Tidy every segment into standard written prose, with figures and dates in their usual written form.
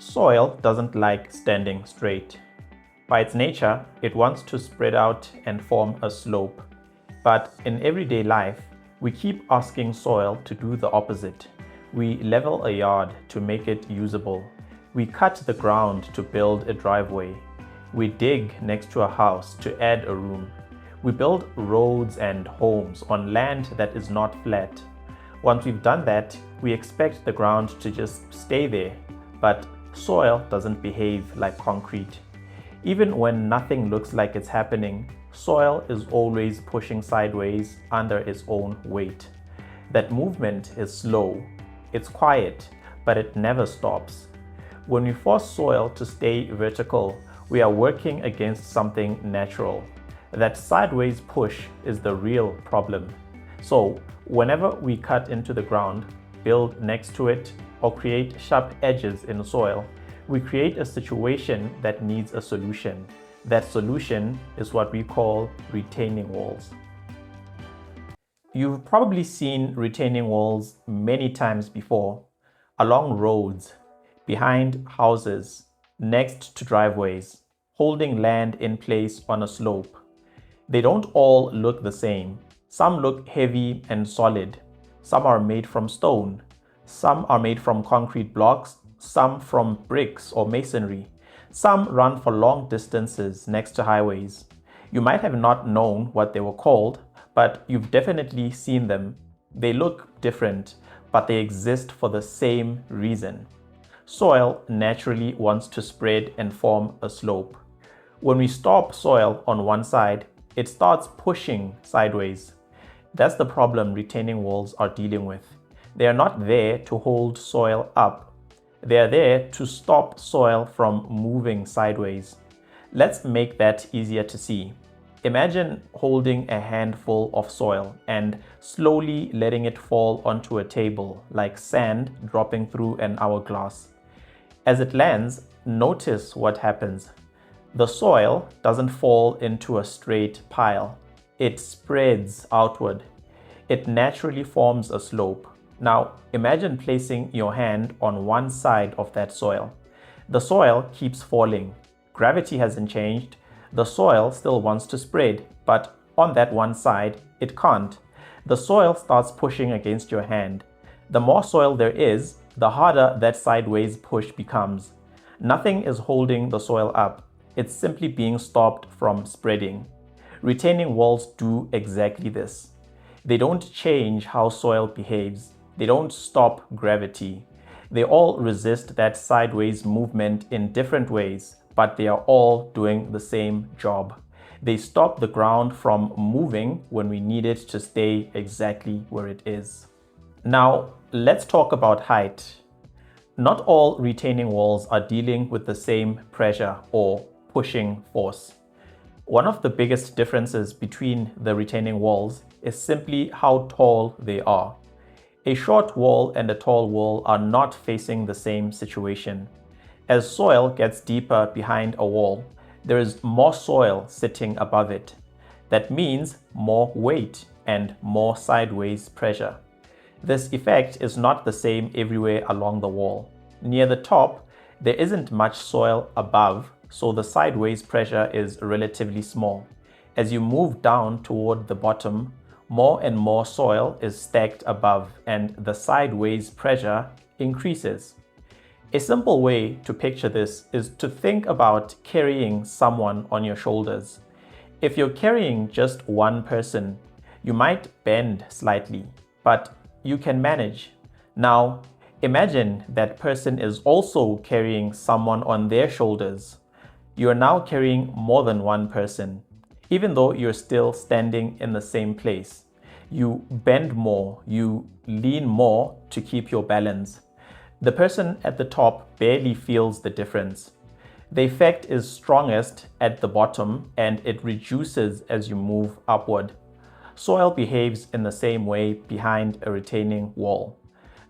Soil doesn't like standing straight. By its nature, it wants to spread out and form a slope. But in everyday life, we keep asking soil to do the opposite. We level a yard to make it usable. We cut the ground to build a driveway. We dig next to a house to add a room. We build roads and homes on land that is not flat. Once we've done that, we expect the ground to just stay there. But soil doesn't behave like concrete. Even when nothing looks like it's happening, soil is always pushing sideways under its own weight. That movement is slow. It's quiet, but it never stops. When we force soil to stay vertical, we are working against something natural. That sideways push is the real problem. So, whenever we cut into the ground, build next to it, or create sharp edges in soil, we create a situation that needs a solution. That solution is what we call retaining walls. You've probably seen retaining walls many times before, along roads, behind houses, next to driveways, holding land in place on a slope. They don't all look the same. Some look heavy and solid. Some are made from stone. Some are made from concrete blocks, some from bricks or masonry. Some run for long distances next to highways. You might have not known what they were called, but you've definitely seen them. They look different, but they exist for the same reason. Soil naturally wants to spread and form a slope. When we stop soil on one side, it starts pushing sideways. That's the problem retaining walls are dealing with. They are not there to hold soil up. They are there to stop soil from moving sideways. Let's make that easier to see. Imagine holding a handful of soil and slowly letting it fall onto a table, like sand dropping through an hourglass. As it lands, notice what happens. The soil doesn't fall into a straight pile. It spreads outward. It naturally forms a slope. Now, imagine placing your hand on one side of that soil. The soil keeps falling. Gravity hasn't changed. The soil still wants to spread, but on that one side, it can't. The soil starts pushing against your hand. The more soil there is, the harder that sideways push becomes. Nothing is holding the soil up. It's simply being stopped from spreading. Retaining walls do exactly this. They don't change how soil behaves. They don't stop gravity. They all resist that sideways movement in different ways, but they are all doing the same job. They stop the ground from moving when we need it to stay exactly where it is. Now, let's talk about height. Not all retaining walls are dealing with the same pressure or pushing force. One of the biggest differences between the retaining walls is simply how tall they are. A short wall and a tall wall are not facing the same situation. As soil gets deeper behind a wall, there is more soil sitting above it. That means more weight and more sideways pressure. This effect is not the same everywhere along the wall. Near the top, there isn't much soil above, so the sideways pressure is relatively small. As you move down toward the bottom, more and more soil is stacked above and the sideways pressure increases. A simple way to picture this is to think about carrying someone on your shoulders. If you're carrying just one person, you might bend slightly, but you can manage. Now, imagine that person is also carrying someone on their shoulders. You are now carrying more than one person. Even though you're still standing in the same place, you bend more, you lean more to keep your balance. The person at the top barely feels the difference. The effect is strongest at the bottom and it reduces as you move upward. Soil behaves in the same way behind a retaining wall.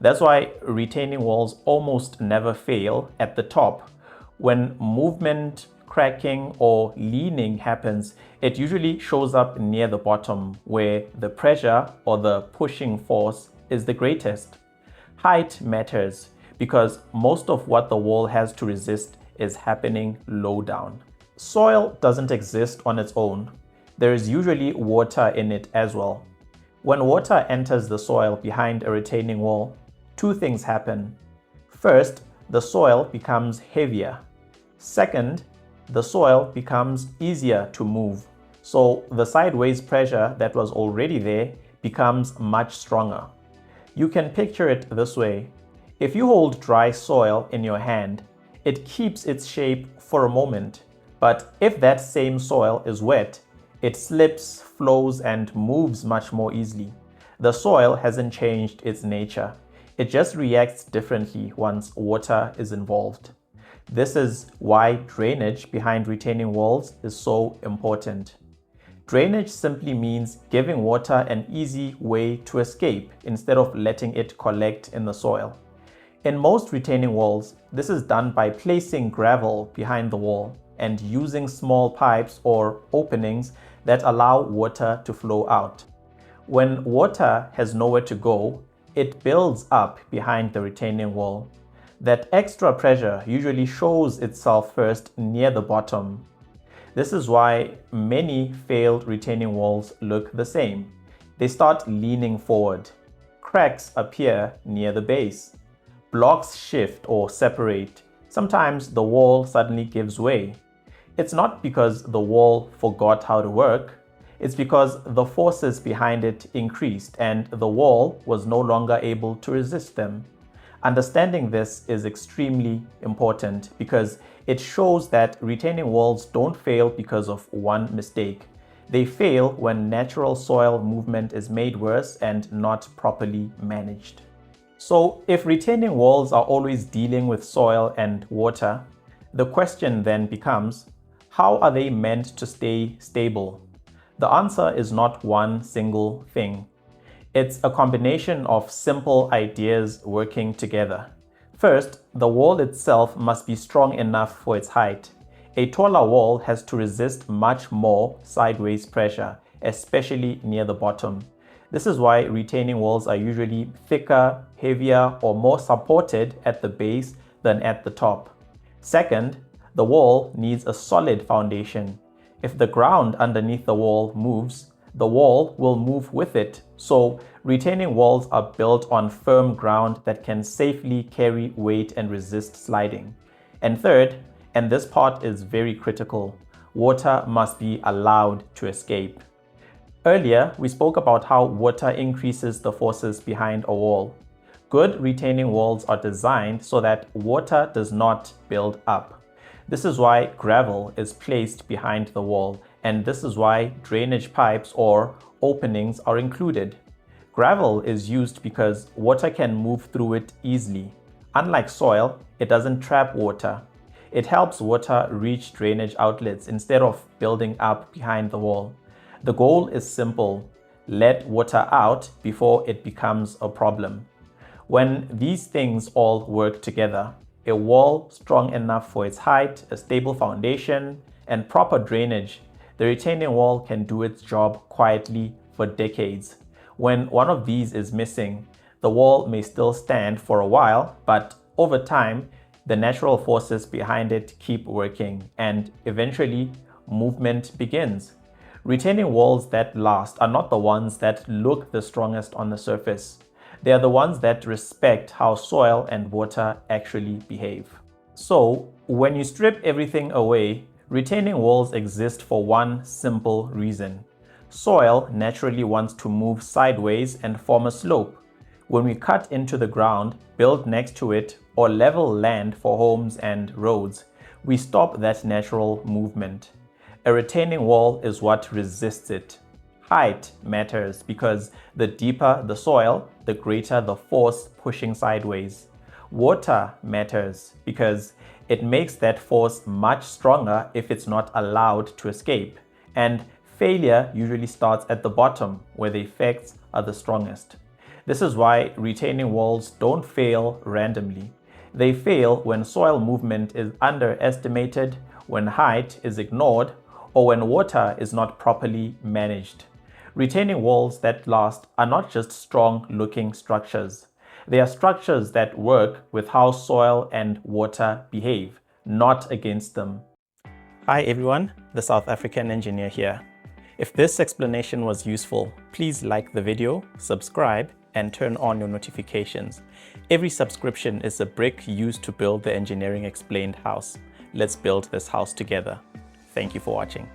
That's why retaining walls almost never fail at the top. When movement, cracking, or leaning happens, it usually shows up near the bottom where the pressure or the pushing force is the greatest. Height matters because most of what the wall has to resist is happening low down. Soil doesn't exist on its own. There is usually water in it as well. When water enters the soil behind a retaining wall, two things happen. First, the soil becomes heavier. Second, the soil becomes easier to move. So the sideways pressure that was already there becomes much stronger. You can picture it this way. If you hold dry soil in your hand, it keeps its shape for a moment. But if that same soil is wet, it slips, flows, and moves much more easily. The soil hasn't changed its nature. It just reacts differently once water is involved. This is why drainage behind retaining walls is so important. Drainage simply means giving water an easy way to escape instead of letting it collect in the soil. In most retaining walls, this is done by placing gravel behind the wall and using small pipes or openings that allow water to flow out. When water has nowhere to go, it builds up behind the retaining wall. That extra pressure usually shows itself first near the bottom. This is why many failed retaining walls look the same. They start leaning forward. Cracks appear near the base. Blocks shift or separate. Sometimes the wall suddenly gives way. It's not because the wall forgot how to work. It's because the forces behind it increased and the wall was no longer able to resist them. Understanding this is extremely important because it shows that retaining walls don't fail because of one mistake. They fail when natural soil movement is made worse and not properly managed. So, if retaining walls are always dealing with soil and water, the question then becomes, how are they meant to stay stable? The answer is not one single thing. It's a combination of simple ideas working together. First, the wall itself must be strong enough for its height. A taller wall has to resist much more sideways pressure, especially near the bottom. This is why retaining walls are usually thicker, heavier, or more supported at the base than at the top. Second, the wall needs a solid foundation. If the ground underneath the wall moves, the wall will move with it. So, retaining walls are built on firm ground that can safely carry weight and resist sliding. And third, and this part is very critical, water must be allowed to escape. Earlier, we spoke about how water increases the forces behind a wall. Good retaining walls are designed so that water does not build up. This is why gravel is placed behind the wall, and this is why drainage pipes or openings are included. Gravel is used because water can move through it easily. Unlike soil, it doesn't trap water. It helps water reach drainage outlets instead of building up behind the wall. The goal is simple: let water out before it becomes a problem. When these things all work together, a wall strong enough for its height, a stable foundation, and proper drainage, the retaining wall can do its job quietly for decades. When one of these is missing, the wall may still stand for a while, but over time, the natural forces behind it keep working, and eventually, movement begins. Retaining walls that last are not the ones that look the strongest on the surface. They are the ones that respect how soil and water actually behave. So, when you strip everything away, retaining walls exist for one simple reason. Soil naturally wants to move sideways and form a slope. When we cut into the ground, build next to it, or level land for homes and roads, we stop that natural movement. A retaining wall is what resists it. Height matters because the deeper the soil, the greater the force pushing sideways. Water matters because it makes that force much stronger if it's not allowed to escape. And failure usually starts at the bottom, where the effects are the strongest. This is why retaining walls don't fail randomly. They fail when soil movement is underestimated, when height is ignored, or when water is not properly managed. Retaining walls that last are not just strong-looking structures. They are structures that work with how soil and water behave, not against them. Hi everyone, the South African engineer here. If this explanation was useful, please like the video, subscribe, and turn on your notifications. Every subscription is a brick used to build the Engineering Explained house. Let's build this house together. Thank you for watching.